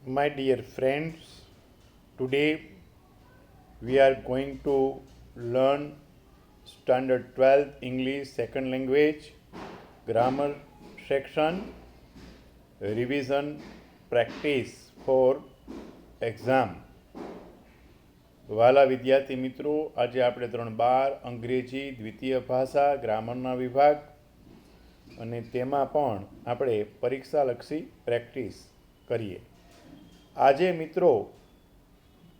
My dear friends, today we are going to learn Standard 12 English Second Language Grammar section revision practice for exam. વાલા વિદ્યાર્થી મિત્રો, આજે આપણે ધોરણ 12 અંગ્રેજી દ્વિતીય ભાષા ગ્રામરના વિભાગ અને તેમાં પણ આપણે પરીક્ષાલક્ષી પ્રેક્ટિસ કરીએ. આજે મિત્રો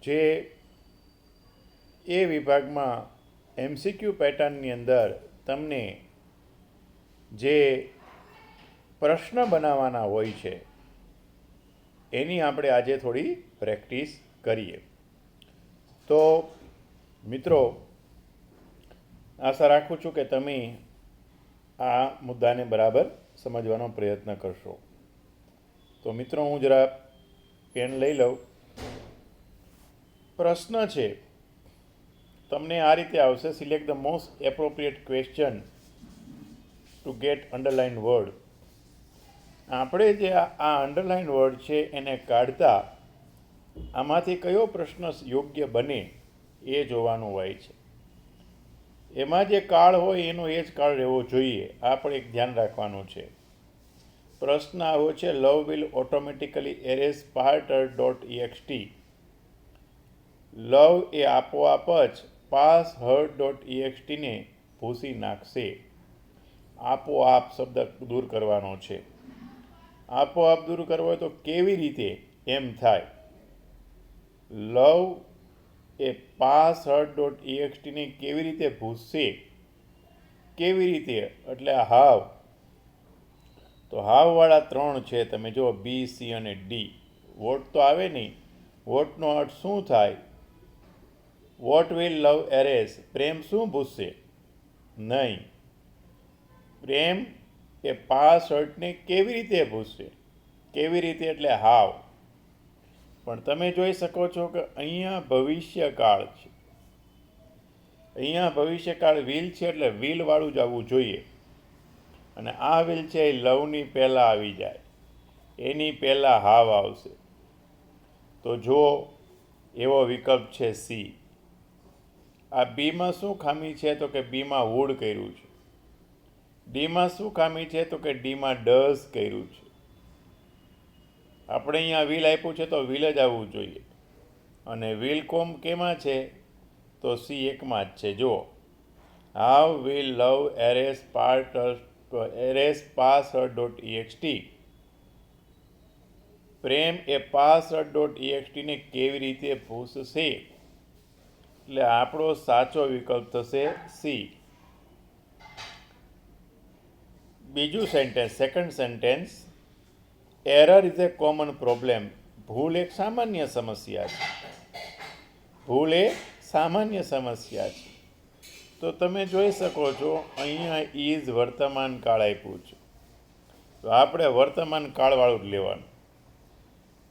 જે એ વિભાગમાં એમસીક્યુ પેટર્નની અંદર તમને જે પ્રશ્ન બનાવવાના હોય છે એની આપણે આજે થોડી પ્રેક્ટિસ કરીએ. તો મિત્રો, આશા રાખું છું કે તમે આ મુદ્દાને બરાબર સમજવાનો પ્રયત્ન કરશો. તો મિત્રો, હું જરા પેન લઈ લઉં. પ્રશ્ન છે, તમને આ રીતે આવશે: select the most appropriate question two gate underline word. આપણે જે આ અંડરલાઇન વર્ડ છે એને કાઢતા આમાંથી કયો પ્રશ્ન યોગ્ય બને એ જોવાનું હોય છે. એમાં જે કાળ હોય એનો એ જ કાળ રહેવો જોઈએ, આ પણ એક ધ્યાન રાખવાનું છે. પ્રશ્ન આવો છે: લવ વિલ ઓટોમેટિકલી એરેઝ પાર્ટર .ext. લવ એ આપોઆપ જ પાસ હર્ટ .ext ને ભૂસી નાખશે. આપોઆપ શબ્દ દૂર કરવાનો છે. આપોઆપ દૂર કરવો હોય તો કેવી રીતે એમ થાય? લવ એ પાસ હર્ટ .ext ને કેવી રીતે ભૂસશે? કેવી રીતે એટલે હાવ. તો હાવવાળા 3 છે, તમે જુઓ, બી, સી અને ડી. વોટ તો આવે નહીં. વોટનો અર્થ શું થાય? વોટ વિલ લવ એરેઝ, પ્રેમ શું ભૂસશે? નહીં. પ્રેમ એ પાસ હર્ટને કેવી રીતે ભૂસશે? કેવી રીતે એટલે હાવ. પણ તમે જોઈ શકો છો કે અહીંયા ભવિષ્યકાળ છે. અહીંયા ભવિષ્યકાળ વિલ છે એટલે વિલવાળું જ આવવું જોઈએ. અને આ વિલ છે એ લવની પહેલાં આવી જાય, એની પહેલાં હાવ આવશે. તો જુઓ, એવો વિકલ્પ છે સી. આ બીમાં શું ખામી છે? તો કે બીમાં વુડ કર્યું છે. ડીમાં શું ખામી છે? તો કે ડીમાં ડઝ કર્યું છે. આપણે અહીંયા વિલ આપ્યું છે તો વિલ જ આવવું જોઈએ. અને વિલ કોમ કેમાં છે? તો સી એકમાં જ છે. જુઓ, how will love erase past hurt .ext. પ્રેમ એ પાસ હર્ટ .ext ને કેવી રીતે ભૂસશે? એટલે આપણો સાચો વિકલ્પ થશે સી. બીજું sentence, second sentence: error is a common problem. ભૂલ એક સામાન્ય સમસ્યા છે. ભૂલ એ સામાન્ય સમસ્યા છે. તો તમે જોઈ શકો છો અહીંયા ઇઝ વર્તમાન કાળ આપ્યું છે, તો આપણે વર્તમાન કાળવાળું જ લેવાનું.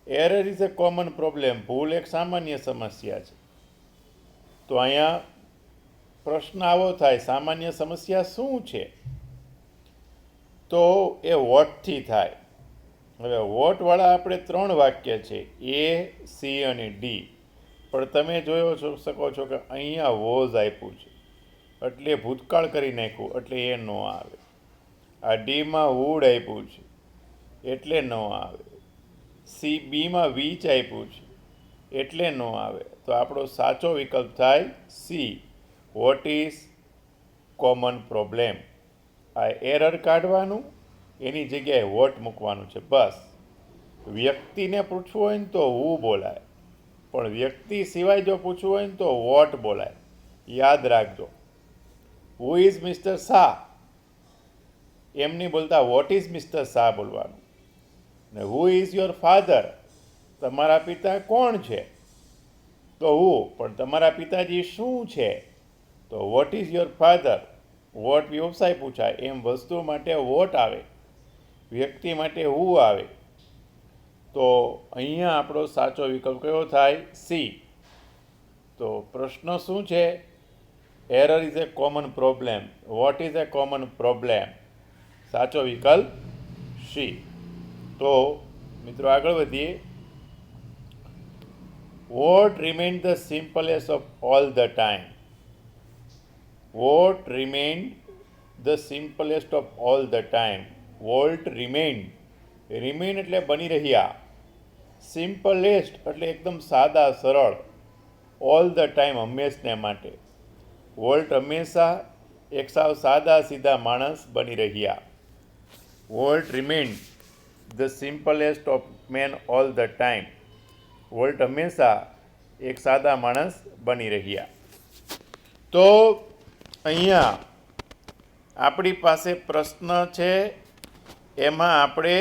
Error is a common problem, ભૂલ એક સામાન્ય સમસ્યા છે. તો અહીંયા પ્રશ્ન આવો થાય, સામાન્ય સમસ્યા શું છે? તો એ વોટથી થાય. હવે વોટવાળા આપણે 3 વાક્ય છે, એ, સી અને ડી. પણ તમે જોયો શકો છો કે અહીંયા વોઝ આપ્યું છે એટલે ભૂતકાળ કરી નાખ્યું, એટલે એ ન આવે. આ ડીમાં વુડ આપ્યું છે એટલે ન આવે. સી, બીમાં વીચ આપ્યું છે એટલે ન આવે. તો આપણો સાચો વિકલ્પ થાય C, what is common problem. આ એરર કાઢવાનું, એની જગ્યાએ વોટ મૂકવાનું છે, બસ. વ્યક્તિને પૂછવું હોય ને તો હું બોલાય, પણ વ્યક્તિ સિવાય જો પૂછવું હોય ને તો વોટ બોલાય. યાદ રાખજો. હુ ઇઝ મિસ્ટર શાહ એમ નહીં બોલતા, વોટ ઇઝ મિસ્ટર શાહ બોલવાનું. ને હુ ઇઝ યોર ફાધર, તમારા પિતા કોણ છે? તો હું, પણ તમારા પિતાજી શું છે? તો what is your father. What વ્યવસાય પૂછાય, એમ વસ્તુ માટે વોટ આવે, વ્યક્તિ માટે હું આવે. તો અહીંયા આપણો સાચો વિકલ્પ કયો થાય? સી. તો પ્રશ્ન શું છે? Error is a common problem. What is a common problem? સાચો વિકલ્પ સી. તો મિત્રો આગળ વધીએ. Walt remained the simplest of all the time. Walt remained the simplest of all the time. Walt remained, remain એટલે બની રહ્યા, સિમ્પલેસ્ટ એટલે એકદમ સાદા સરળ, ઓલ ધ ટાઈમ હંમેશને માટે. વોલ્ટ હંમેશા એક સાવ સાદા સીધા માણસ બની રહ્યા. Walt remained the simplest of men all the time. Walt હંમેશા એક સાદા માણસ બની રહ્યા. તો અહીંયા આપણી પાસે પ્રશ્ન છે, એમાં આપણે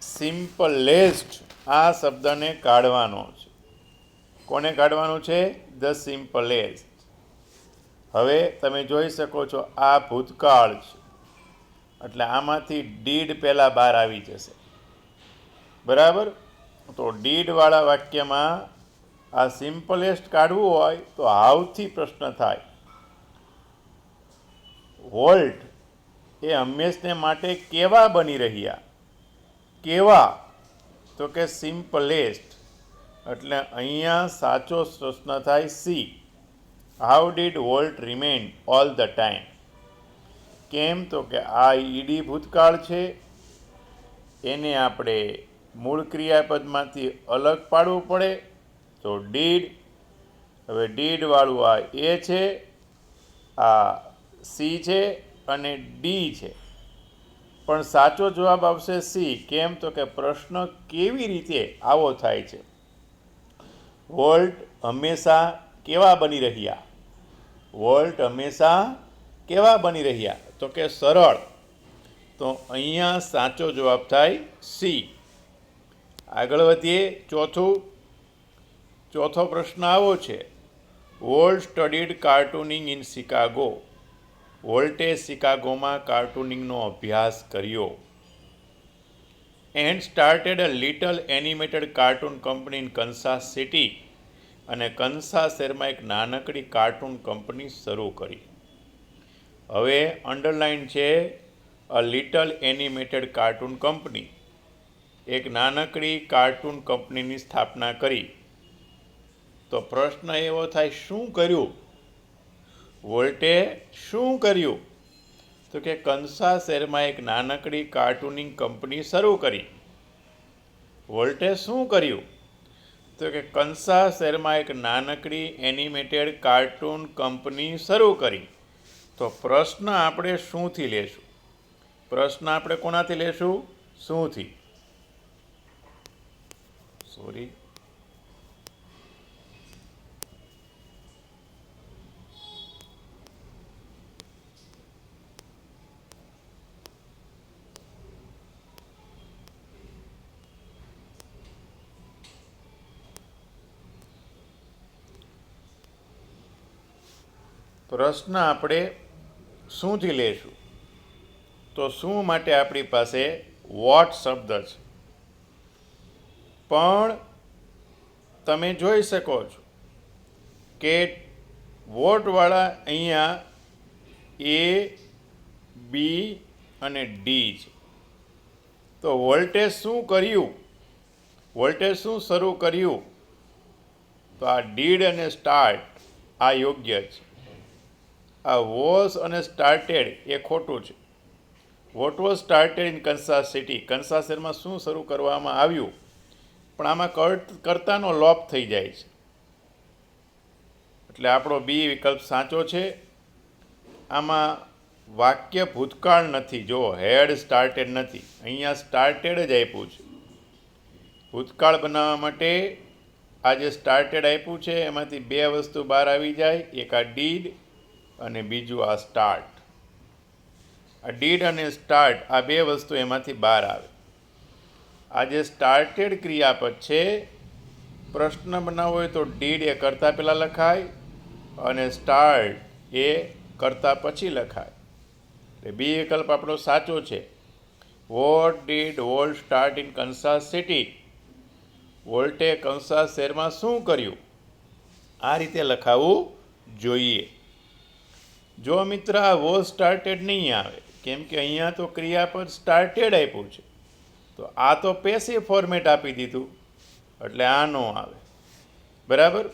સિમ્પલેસ્ટ આ શબ્દને કાઢવાનો છે. કોને કાઢવાનું છે? The simplest. હવે તમે જોઈ શકો છો આ ભૂતકાળ છે, એટલે આમાંથી ડીડ પહેલાં બહાર આવી જશે. બરાબર? તો ડીડવાળા વાક્યમાં આ સિમ્પલેસ્ટ કાઢવું હોય તો હાવથી પ્રશ્ન થાય. વોલ્ટ એ હંમેશને માટે કેવા બની રહ્યા? કેવા? તો કે સિમ્પલેસ્ટ. એટલે અહીંયા સાચો પ્રશ્ન થાય C. How did volt remain all the time? કેમ? તો કે આ ઈડી ભૂતકાળ છે, એને આપણે મૂળ ક્રિયાપદમાંથી અલગ પાડવું પડે. તો ડીડ. હવે ડીડવાળું આ એ છે, આ સી છે અને ડી છે. પણ સાચો જવાબ આવશે સી. કેમ? તો કે પ્રશ્ન કેવી રીતે આવો થાય છે? વોલ્ટ હંમેશા કેવા બની રહ્યા? વોલ્ટ હંમેશા કેવા બની રહ્યા? તો કે સરળ. તો અહીંયા સાચો જવાબ થાય સી. આગળ વધીએ. ચોથો પ્રશ્ન આવો છે. Walt studied cartooning in Chicago. વોલ્ટે શિકાગોમાં કાર્ટૂનિંગનો અભ્યાસ કર્યો. And started a little animated cartoon company in Kansas City. અને કન્સાસ શહેરમાં એક નાનકડી કાર્ટૂન કંપની શરૂ કરી. હવે અંડરલાઇન છે અ લિટલ એનિમેટેડ કાર્ટૂન કંપની. એક નાનકડી કાર્ટૂન કંપનીની સ્થાપના કરી. તો પ્રશ્ન એવો થાય, શું કર્યું? વોલ્ટે શું કર્યું? તો કે કન્સાસ શહેરમાં એક નાનકડી કાર્ટૂનિંગ કંપની શરૂ કરી. વોલ્ટે શું કર્યું? તો કે કન્સાસ શહેરમાં એક નાનકડી એનિમેટેડ કાર્ટૂન કંપની શરૂ કરી. તો પ્રશ્ન આપણે શુંથી લેશું? પ્રશ્ન આપણે કોનાથી લેશું? શુંથી. સોરી, પ્રશ્ન આપણે શુંથી લેશું? તો શું માટે આપણી પાસે વોટ શબ્દ છે. પણ તમે જોઈ શકો છો કે વોટવાળા અહીંયા એ, બી અને ડી છે. તો વોલ્ટે શું કર્યું? વોલ્ટે શું શરૂ કર્યું? તો આ ડીડ અને સ્ટાર્ટ આ યોગ્ય છે. આ વોઝ અને સ્ટાર્ટેડ એ ખોટું છે. What was started in Kansas City. Kansas શહેરમાં શું શરૂ કરવામાં આવ્યું? પણ આમાં કર્તાનો લોપ થઈ જાય છે, એટલે આપણો બી વિકલ્પ સાચો છે. આમાં વાક્ય ભૂતકાળ નથી. જો હેડ સ્ટાર્ટેડ નથી, અહીંયા સ્ટાર્ટેડ જ આપ્યું છે. ભૂતકાળ બનાવવા માટે આ જે સ્ટાર્ટેડ આપ્યું છે એમાંથી બે વસ્તુ બહાર આવી જાય. એક આ ડીડ અને બીજું આ સ્ટાર્ટ. આ ડીડ અને સ્ટાર્ટ આ બે વસ્તુ એમાંથી બહાર આવે. આ જે સ્ટાર્ટેડ ક્રિયાપદ છે, પ્રશ્ન બનાવવો હોય તો ડીડ એ કરતાં પહેલાં લખાય અને સ્ટાર્ટ એ કરતાં પછી લખાય. એટલે બી વિકલ્પ આપણો સાચો છે. What did Walt start in Kansas City. વોલ્ટે કન્સાસ શહેરમાં શું કર્યું? આ રીતે લખાવવું જોઈએ. જો મિત્ર આ વોઝ સ્ટાર્ટેડ નહીં આવે, કેમ કે અહીંયા તો ક્રિયાપદ સ્ટાર્ટેડ આપ્યું છે, તો આ તો પેસિવ ફોર્મેટ આપી દીધું, એટલે આ ન આવે. બરાબર.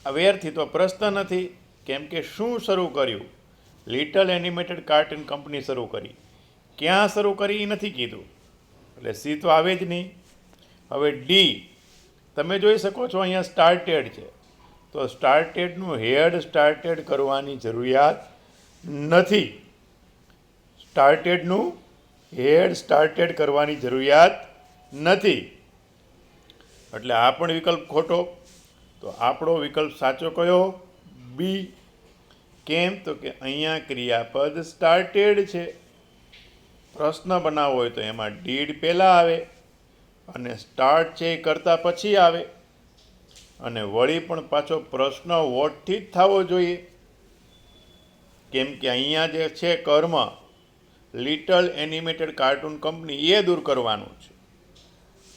અવેરથી તો પ્રશ્ન નથી, કેમ કે શું શરૂ કર્યું? લિટલ એનિમેટેડ કાર્ટૂન કંપની શરૂ કરી. ક્યાં શરૂ કરી એ નથી કીધું, એટલે સી તો આવે જ નહીં. હવે ડી, તમે જોઈ શકો છો અહીંયા સ્ટાર્ટેડ છે, તો સ્ટાર્ટેડનું હેડ સ્ટાર્ટેડ કરવાની જરૂરિયાત નથી. સ્ટાર્ટેડનું હેડ સ્ટાર્ટેડ કરવાની જરૂરિયાત નથી, એટલે આ પણ વિકલ્પ ખોટો. તો આપણો વિકલ્પ સાચો કયો? બી. કેમ? તો કે અહીંયા ક્રિયાપદ સ્ટાર્ટેડ છે. પ્રશ્ન બનાવવો હોય તો એમાં ડીડ પહેલાં આવે અને સ્ટાર્ટ છે એ કરતાં પછી આવે, અને વળી પણ પાછો પ્રશ્ન વોટથી જ થવો જોઈએ, કેમ કે અહીંયા જે છે કર્મ લિટલ એનિમેટેડ કાર્ટૂન કંપની એ દૂર કરવાનું છે.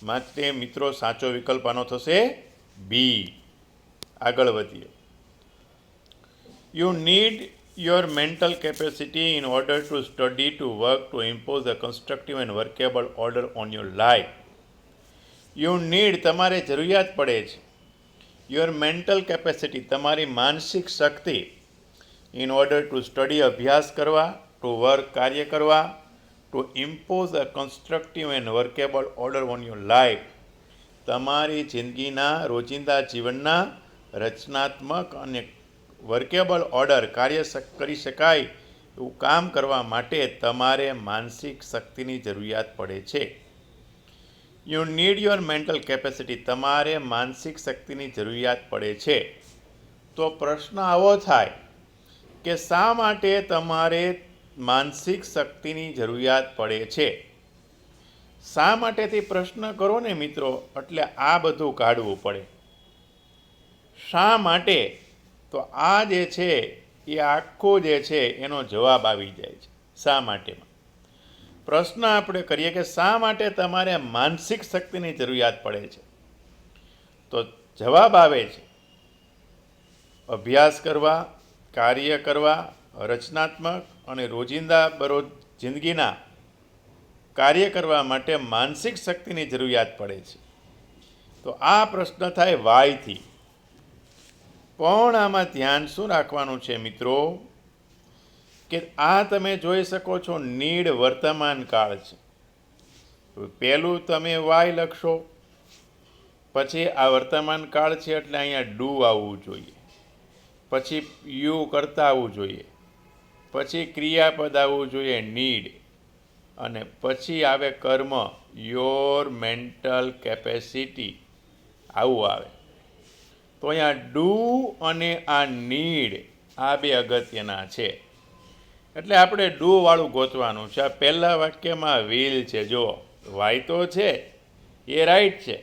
માટે મિત્રો સાચો વિકલ્પ આનો થશે બી. આગળ વધીએ. You need your mental capacity in order to study, to work, to impose a constructive and workable order on your life. You need, તમારે જરૂરિયાત પડે છે. યોર મેન્ટલ કેપેસિટી, તમારી માનસિક શક્તિ. ઇન ઓર્ડર ટુ સ્ટડી, અભ્યાસ કરવા, ટુ વર્ક, કાર્ય કરવા, to impose a constructive and workable order on your life, તમારી જિંદગીના રોજિંદા જીવનના રચનાત્મક અને વર્કેબલ ઓર્ડર, કાર્ય કરી શકાય એવું કામ કરવા માટે તમારે માનસિક શક્તિની જરૂરિયાત પડે છે. You need your mental capacity, તમારે માનસિક શક્તિની જરૂરિયાત પડે છે. તો પ્રશ્ન આવો થાય કે શા માટે તમારે માનસિક શક્તિની જરૂરિયાત પડે છે? શા માટેથી પ્રશ્ન કરો ને મિત્રો, એટલે આ બધું કાઢવું પડે. શા માટે? તો આ જે છે એ આખો જે છે એનો જવાબ આવી જાય છે શા માટેમાં. પ્રશ્ન આપણે કરીએ કે શા માટે તમારે માનસિક શક્તિની જરૂરિયાત પડે છે, તો જવાબ આવે છે અભ્યાસ કરવા, કાર્ય કરવા, રચનાત્મક અને રોજિંદા બરોજ જિંદગીના કાર્ય કરવા માટે માનસિક શક્તિની જરૂરિયાત પડે છે. તો આ પ્રશ્ન થાય વાયથી. પણ આમાં ધ્યાન શું રાખવાનું છે મિત્રો, કે આ તમે જોઈ શકો છો નીડ વર્તમાન કાળ છે. પહેલું તમે વાય લખશો, પછી આ વર્તમાન કાળ છે એટલે અહીંયા ડુ આવવું જોઈએ, પછી યુ કરતા આવવું જોઈએ, પછી ક્રિયાપદ આવવું જોઈએ નીડ, અને પછી આવે કર્મ યોર મેન્ટલ કેપેસિટી, આવું આવે. તો અહીંયા ડુ અને આ નીડ આ બે અગત્યના છે, એટલે આપણે ડુ વાળું ગોતવાનું છે. આ પહેલા વાક્યમાં વિલ છે, જો વાય તો છે એ રાઈટ છે,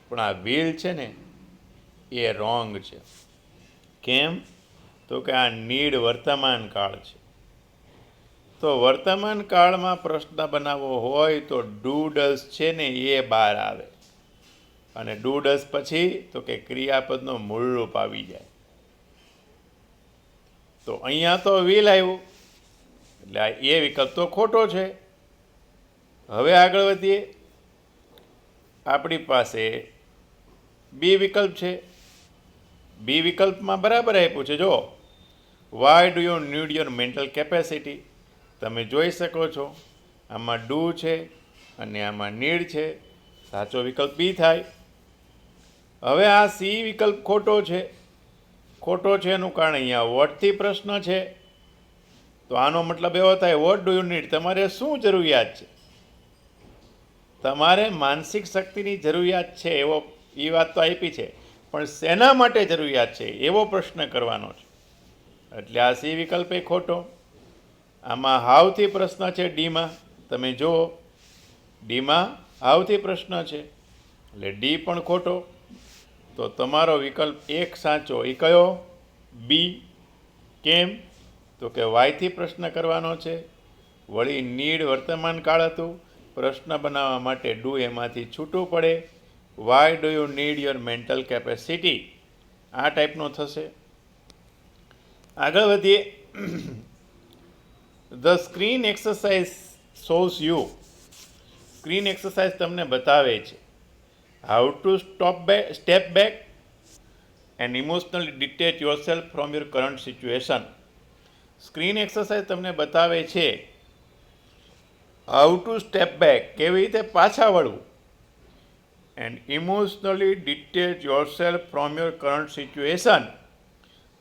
પણ આ વિલ છે ને એ રોંગ છે. કેમ? તો કે આ નીડ વર્તમાન કાળ છે. તો વર્તમાન કાળમાં પ્રશ્ન બનાવવો હોય તો ડુ ડઝ છે ને એ બહાર આવે, અને ડુ ડઝ પછી તો કે ક્રિયાપદનો મૂળ રૂપ આવી જાય. તો અહીંયા તો વિલ આવ્યું, એટલે આ એ વિકલ્પ તો ખોટો છે. હવે આગળ વધીએ. આપણી પાસે બી વિકલ્પ છે. બી વિકલ્પમાં બરાબર આપ્યું છે, જો why do you need your mental capacity. તમે જોઈ શકો છો આમાં ડુ છે અને આમાં નીડ છે, સાચો વિકલ્પ બી થાય. હવે આ સી વિકલ્પ ખોટો છે. ખોટો છે એનું કારણ અહીંયા વોટથી પ્રશ્ન છે, તો આનો મતલબ એવો થાય વોટ ડુ યુ નીડ, તમારે શું જરૂરિયાત છે? તમારે માનસિક શક્તિની જરૂરિયાત છે એવો એ વાત તો આપી છે, પણ શેના માટે જરૂરિયાત છે એવો પ્રશ્ન કરવાનો છે, એટલે આ સી વિકલ્પ એ ખોટો. આમાં હાવથી પ્રશ્ન છે ડીમાં, તમે જુઓ ડીમાં હાવથી પ્રશ્ન છે, એટલે ડી પણ ખોટો. તો તમારો વિકલ્પ એક સાચો, એ કયો? બી. કેમ? તો કે વાયથી પ્રશ્ન કરવાનો છે, વળી નીડ વર્તમાન કાળ હતું, પ્રશ્ન બનાવવા માટે ડુ એમાંથી છૂટવું પડે. Why do you need your mental capacity, આ ટાઈપનો થશે. આગળ વધીએ. The screen exercise shows you. Screen exercise તમને બતાવે છે how to step back and emotionally detach yourself from your current situation. Screen exercise તમને બતાવે છે હાઉ ટુ સ્ટેપ બેક, કેવી રીતે પાછા વળવું, and emotionally detach yourself from your current situation,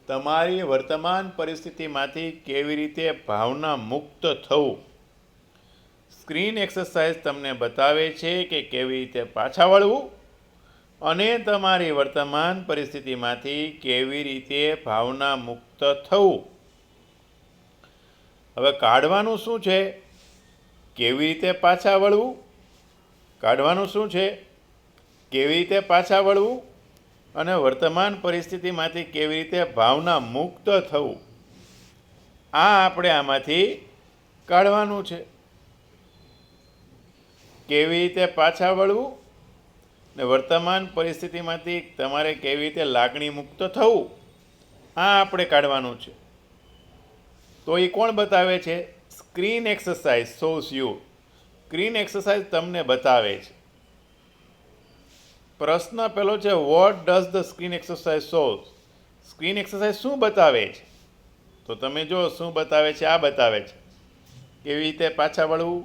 તમારી વર્તમાન પરિસ્થિતિમાંથી કેવી રીતે ભાવના મુક્ત થવું. સ્ક્રીન એક્સરસાઇઝ તમને બતાવે છે કે કેવી રીતે પાછા વળવું અને તમારી વર્તમાન પરિસ્થિતિમાંથી કેવી રીતે ભાવના મુક્ત થવું. હવે કાઢવાનું શું છે? કેવી રીતે પાછા વળવું. કાઢવાનું શું છે? કેવી રીતે પાછા વળવું અને વર્તમાન પરિસ્થિતિમાંથી કેવી રીતે ભાવના મુક્ત થવું. આ આપણે આમાંથી કાઢવાનું છે. કેવી રીતે પાછા વળવું ને વર્તમાન પરિસ્થિતિમાંથી તમારે કેવી રીતે લાગણી મુક્ત થવું, આ આપણે કાઢવાનું છે. તો એ કોણ બતાવે છે? Screen exercise shows you. Screen exercise તમને બતાવે છે. પ્રશ્ન પહેલો છે, what does the screen exercise shows. Screen exercise શું બતાવે છે? તો તમે જો શું બતાવે છે. આ બતાવે છે કેવી રીતે પાછા વળવું,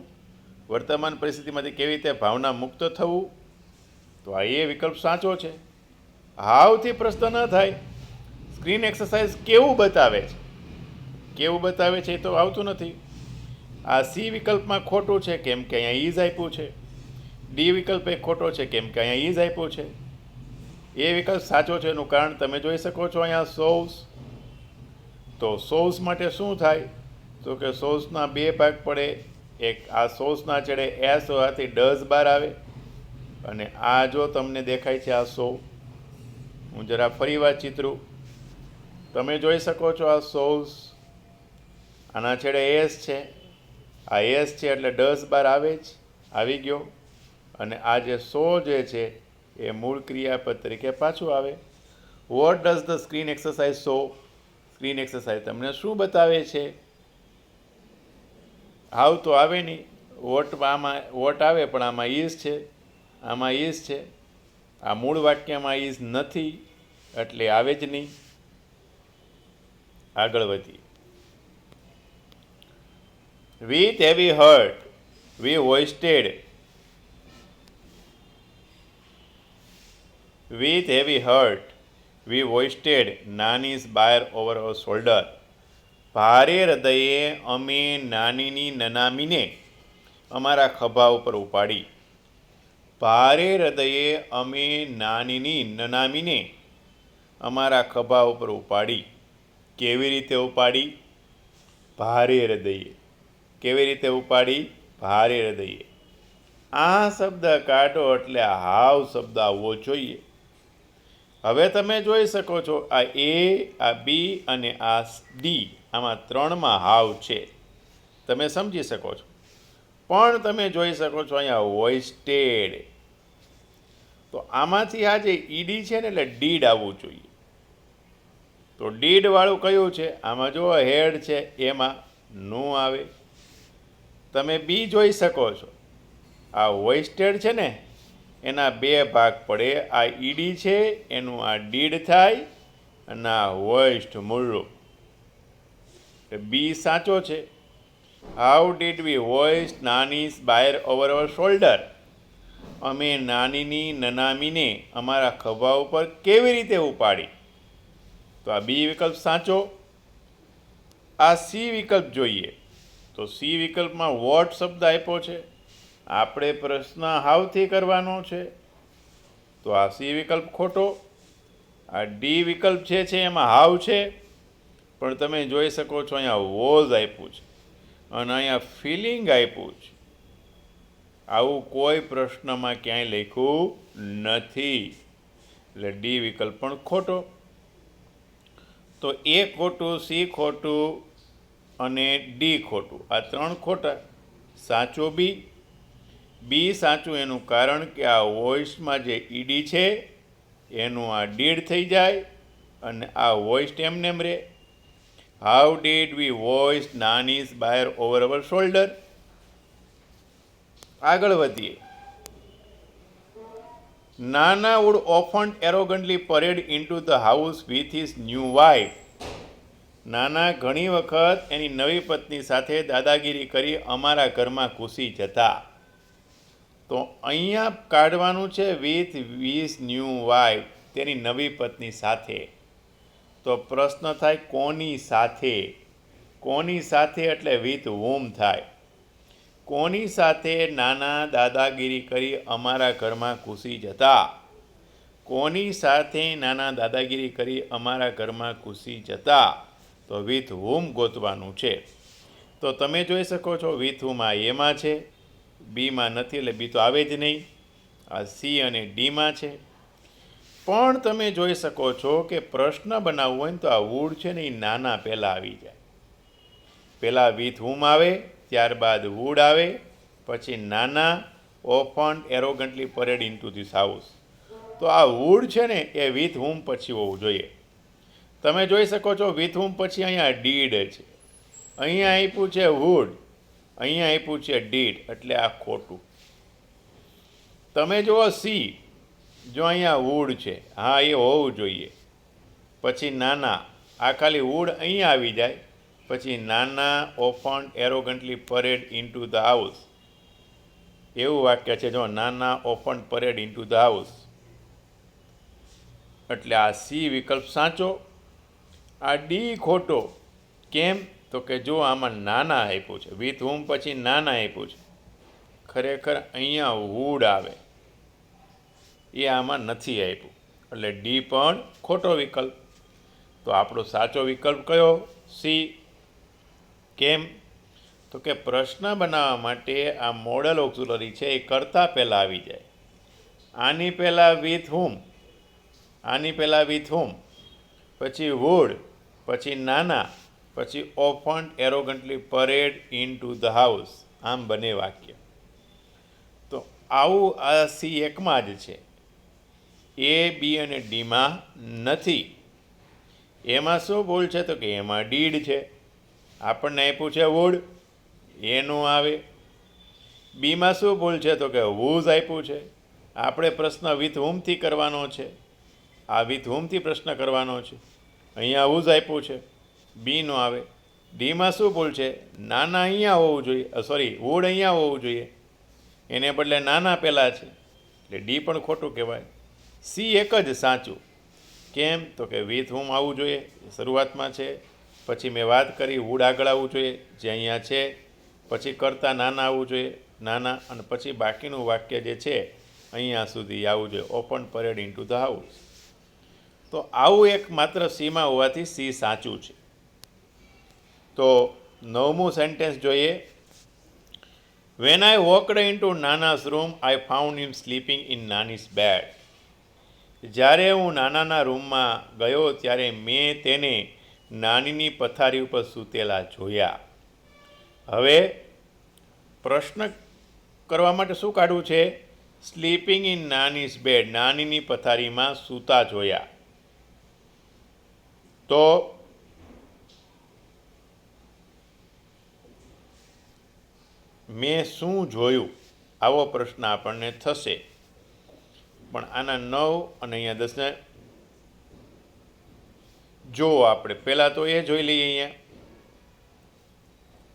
વર્તમાન પરિસ્થિતિમાંથી કેવી રીતે ભાવના મુક્ત થવું. તો આ એ વિકલ્પ સાચો છે. હાવથી પ્રશ્ન ન થાય. સ્ક્રીન એક્સરસાઇઝ કેવું બતાવે છે, કેવું બતાવે છે એ તો આવતું નથી. આ સી વિકલ્પમાં ખોટું છે કેમ કે અહીંયા ઇઝ આપ્યું છે. ડી વિકલ્પ એ ખોટો છે કેમ કે અહીંયા ઇઝ આપ્યું છે. એ વિકલ્પ સાચો છે એનું કારણ તમે જોઈ શકો છો અહીંયા સોવ્સ. તો સોવ્સ માટે શું થાય? તો કે સોવ્સના બે ભાગ પડે. એક આ સોવ્સના છેડે એસ હોવાથી ડઝ બાર આવે અને આ જો તમને દેખાય છે આ સોવ. હું જરા ફરી વાર ચિત્રું. તમે જોઈ શકો છો આ સોવ્સ, આના છેડે એસ છે. આ એસ છે એટલે ડઝ બાર આવે જ, આવી ગયો. અને આ જે સો જે છે એ મૂળ ક્રિયાપદ તરીકે પાછું આવે. What does the screen exercise show. Screen exercise તમને શું બતાવે છે? હાવ તો આવે નહીં. આમાં વોટ આવે પણ આમાં ઇઝ છે, આમાં ઇઝ છે. આ મૂળ વાક્યમાં ઇઝ નથી એટલે આવે જ નહીં. આગળ વધીએ. With heavy heart we hoisted. With heavy heart, we hoisted Nani's byre over our shoulder. ભારે હૃદયે અમે નાનીની નનામીને અમારા ખભા ઉપર ઉપાડી. ભારે હૃદયે અમે નાનીની નનામીને અમારા ખભા ઉપર ઉપાડી. કેવી રીતે ઉપાડી? ભારે હૃદયે. કેવી રીતે ઉપાડી? ભારે હૃદયે. આ શબ્દ કાઢો એટલે હાવ શબ્દ આવવો જોઈએ. હવે તમે જોઈ શકો છો આ એ, આ બી અને આ ડી, આમાં ત્રણમાં હાવ છે. તમે સમજી શકો છો. પણ તમે જોઈ શકો છો અહીંયા હોઇસ્ટેડ. તો આમાંથી આ જે ઈડી છે ને એટલે ડીડ આવવું જોઈએ. તો ડીડવાળું કયું છે? આમાં જો હેડ છે એમાં નું આવે. તમે બી જોઈ શકો છો. આ હોઇસ્ટેડ છે ને એના બે ભાગ પડે. આ ઈડી છે એનું આ ડીડ થાય અને આ હોઇસ્ટ મૂળરૂપ. બી સાચો છે. How did we hoist Nani's bier over our shoulder. અમે નાનીની નનામીને અમારા ખભા ઉપર કેવી રીતે ઉપાડી. તો આ બી વિકલ્પ સાચો. આ સી વિકલ્પ જોઈએ. તો સી વિકલ્પમાં વોટ શબ્દ આપ્યો છે. આપણે પ્રશ્ન હાવથી કરવાનો છે. તો આ સી વિકલ્પ ખોટો. આ ડી વિકલ્પ છે એમાં હાવ છે પણ તમે જોઈ શકો છો અહીંયા વોઝ આપ્યું છે અને અહીંયા ફિલિંગ આપ્યું છે. આવું કોઈ પ્રશ્નમાં ક્યાંય લખ્યું નથી એટલે ડી વિકલ્પ પણ ખોટો. તો એ ખોટું, સી ખોટું અને ડી ખોટું. આ ત્રણ ખોટા. સાચો બી સાચું એનું કારણ કે આ વોઇસમાં જે ઈડી છે એનું આ ડીડ થઈ જાય અને આ વોઇસ એમનેમ રહે. How did we voice Nani's bier over our shoulder. આગળ વધીએ. Nana would often arrogantly parade into the house with his new wife. Nana ઘણી વખત એની નવી પત્ની સાથે દાદાગીરી કરી અમારા ઘરમાં ઘૂસી જતા. તો અહીંયા કાઢવાનું છે વિથ હિઝ ન્યૂ વાઇફ, તેની નવી પત્ની સાથે. તો પ્રશ્ન થાય કોની સાથે? કોની સાથે એટલે વિથ whom થાય. કોની સાથે નાના દાદાગીરી કરી અમારા ઘરમાં ઘૂસી જતા? કોની સાથે નાના દાદાગીરી કરી અમારા ઘરમાં ઘૂસી જતા? તો વિથ whom ગોતવાનું છે. તો તમે જોઈ શકો છો વિથ whom આ એમાં છે, બીમાં નથી એટલે બી તો આવે જ નહીં. આ સી અને ડીમાં છે. પણ તમે જોઈ શકો છો કે પ્રશ્ન બનાવવો હોય ને તો આ વુડ છે ને એ નાના પહેલાં આવી જાય. પહેલાં વિથ whom આવે, ત્યારબાદ વુડ આવે, પછી Nana often arrogantly parade into this house. તો આ વુડ છે ને એ વિથ whom પછી હોવું જોઈએ. તમે જોઈ શકો છો વિથ whom પછી અહીંયા ડીડ છે. અહીંયા આપ્યું છે વુડ, અહીંયા આપ્યું છે ડીડ, એટલે આ ખોટું. તમે જુઓ સી, જો અહીંયા વુડ છે, હા એ હોવું જોઈએ. પછી નાના, આ ખાલી વુડ અહીંયા આવી જાય, પછી Nana often arrogantly parade into the house, એવું વાક્ય છે. જો Nana often parade into the house, એટલે આ સી વિકલ્પ સાચો. આ ડી ખોટો. કેમ? તો કે જો આમાં નાના આપ્યું છે, વિથ whom પછી નાના આપ્યું છે. ખરેખર અહીંયા વુડ આવે, એ આમાં નથી આપ્યું, એટલે ડી પણ ખોટો વિકલ્પ. તો આપણો સાચો વિકલ્પ કયો? સી. કેમ? તો કે પ્રશ્ન બનાવવા માટે આ મોડલ ઓક્ઝિલરી છે એ કરતાં પહેલાં આવી જાય. આની પહેલાં વિથ whom, આની પહેલાં વિથ whom, પછી વુડ, પછી નાના, પછી often arrogantly parade into the house, આમ બને વાક્ય. તો આવું આ સી એકમાં જ છે, એ બી અને ડીમાં નથી. એમાં શું ભૂલ છે? તો કે એમાં ડીડ છે. આપણને આપ્યું છે વુડ, એનું આવે. બીમાં શું ભૂલ છે? તો કે whose આપ્યું છે. આપણે પ્રશ્ન વિથ whomથી કરવાનો છે, આ વિથ whomથી પ્રશ્ન કરવાનો છે. અહીંયા whose આપ્યું છે, બીનો આવે. ડીમાં શું ભૂલ છે? નાના અહીંયા હોવું જોઈએ, સોરી વુડ અહીંયા હોવું જોઈએ, એને બદલે નાના પહેલાં છે, એટલે ડી પણ ખોટું કહેવાય. સી એક જ સાચું. કેમ? તો કે વિથ whom આવવું જોઈએ, શરૂઆતમાં છે. પછી મેં વાત કરી વુડ આગળ આવવું જોઈએ, જે અહીંયા છે. પછી કરતાં નાના આવવું જોઈએ, નાના, અને પછી બાકીનું વાક્ય જે છે અહીંયા સુધી આવવું જોઈએ, open parade into the house. તો આવું એક માત્ર સીમાં હોવાથી સી સાચું છે. તો 9મું સેન્ટેન્સ જોઈએ. When I walked into Nana's room I found him sleeping in Nani's bed. જ્યારે હું નાનાના રૂમમાં ગયો ત્યારે મેં તેને નાનીની પથારી ઉપર સૂતેલા જોયા. હવે પ્રશ્ન કરવા માટે શું કાઢવું છે? સ્લીપિંગ ઇન નાનીસ બેડ, નાનીની પથારીમાં સૂતા જોયા. તો મેં શું જોયું? આવો પ્રશ્ન આપણને થશે. પણ આના 9 અને અહીંયા 10ને જો આપણે પહેલાં તો એ જોઈ લઈએ.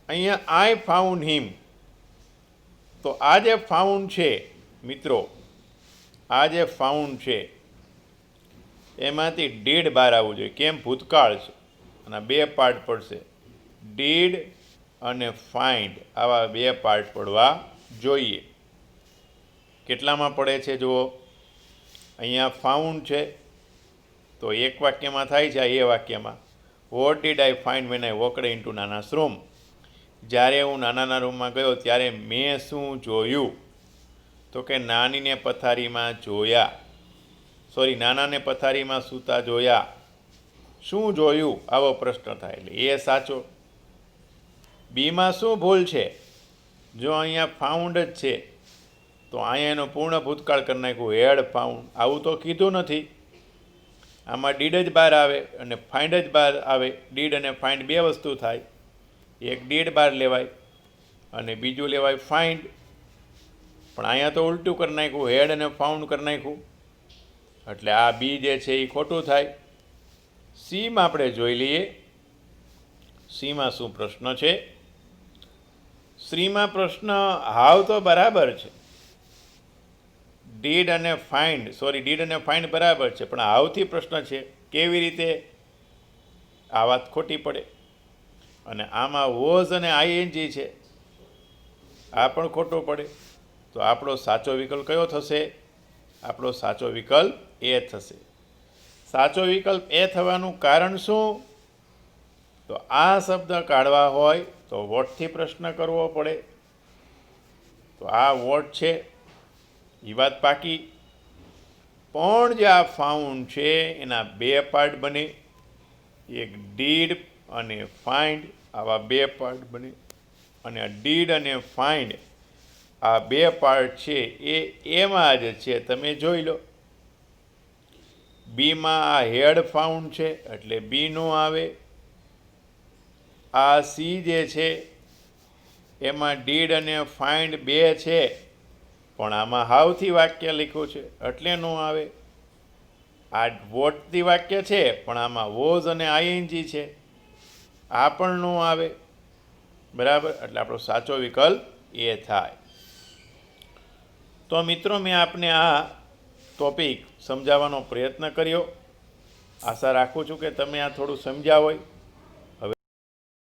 અહીંયા આઈ ફાઉન્ડ હિમ, તો આ જે ફાઉન્ડ છે મિત્રો, આ જે ફાઉન્ડ છે એમાંથી ડીડ બહાર આવવું જોઈએ. કેમ? ભૂતકાળ છે અને 2 પાર્ટ પડશે, ડીડ અને ફાઇન્ડ, આવા 2 પાર્ટ પડવા જોઈએ. કેટલામાં પડે છે જુઓ. અહીંયા ફાઉન્ડ છે તો એક વાક્યમાં થાય છે, એ વાક્યમાં what did I find when I walked into Nana's room. જ્યારે હું નાનાના રૂમમાં ગયો ત્યારે મેં શું જોયું? તો કે નાનીને પથારીમાં જોયા, સોરી નાનાને પથારીમાં સૂતા જોયા. શું જોયું? આવો પ્રશ્ન થાય, એટલે એ સાચો. બીમાં શું ભૂલ છે? જો અહીંયા ફાઉન્ડ જ છે તો અહીંયા એનો પૂર્ણ ભૂતકાળ કરી નાખ્યું, હેડ ફાઉન્ડ. આવું તો કીધું નથી. આમાં ડીડ જ બહાર આવે અને ફાઇન્ડ જ બહાર આવે. ડીડ અને ફાઇન્ડ 2 વસ્તુ થાય. એક ડીડ બહાર લેવાય અને બીજું લેવાય ફાઇન્ડ. પણ અહીંયા તો ઉલટું કરી નાખ્યું, હેડ અને ફાઉન્ડ કરી નાખ્યું, એટલે આ બી જે છે એ ખોટું થાય. સીમાં આપણે જોઈ લઈએ સીમાં શું પ્રશ્ન છે. સીમાં પ્રશ્ન હાવ તો બરાબર છે, ડીડ અને ફાઇન્ડ બરાબર છે, પણ હાવથી પ્રશ્ન છે કેવી રીતે આ વાત ખોટી પડે. અને આમાં વોઝ અને આઈએનજી છે, આ પણ ખોટો પડે. તો આપણો સાચો વિકલ્પ કયો થશે? આપણો સાચો વિકલ્પ એ થશે. સાચો વિકલ્પ એ થવાનું કારણ શું? તો આ શબ્દ કાઢવા હોય તો વોટથી પ્રશ્ન કરવો પડે. તો આ વોટ છે એ વાત પાકી. પણ જે આ ફાઉન્ડ છે એના બે પાર્ટ બને, એક ડીડ અને ફાઇન્ડ, આવા બે પાર્ટ બને. અને આ ડીડ અને ફાઇન્ડ આ બે પાર્ટ છે એ એમાં જ છે, તમે જોઈ લો. બીમાં આ હેડ ફાઉન્ડ છે એટલે બીનું આવે. આ સી જે છે એમાં ડીડ અને ફાઇન્ડ બે છે, પણ આમાં હાવથી વાક્ય લખ્યું છે એટલે નો આવે. આ વોટથી વાક્ય છે પણ આમાં વોઝ અને આઈએનજી છે, આ પણ નો આવે. બરાબર, એટલે આપણો સાચો વિકલ્પ એ થાય. તો મિત્રો, મેં આપને આ ટોપિક સમજાવવાનો પ્રયત્ન કર્યો. આશા રાખું છું કે તમે આ થોડું સમજ્યા હોય.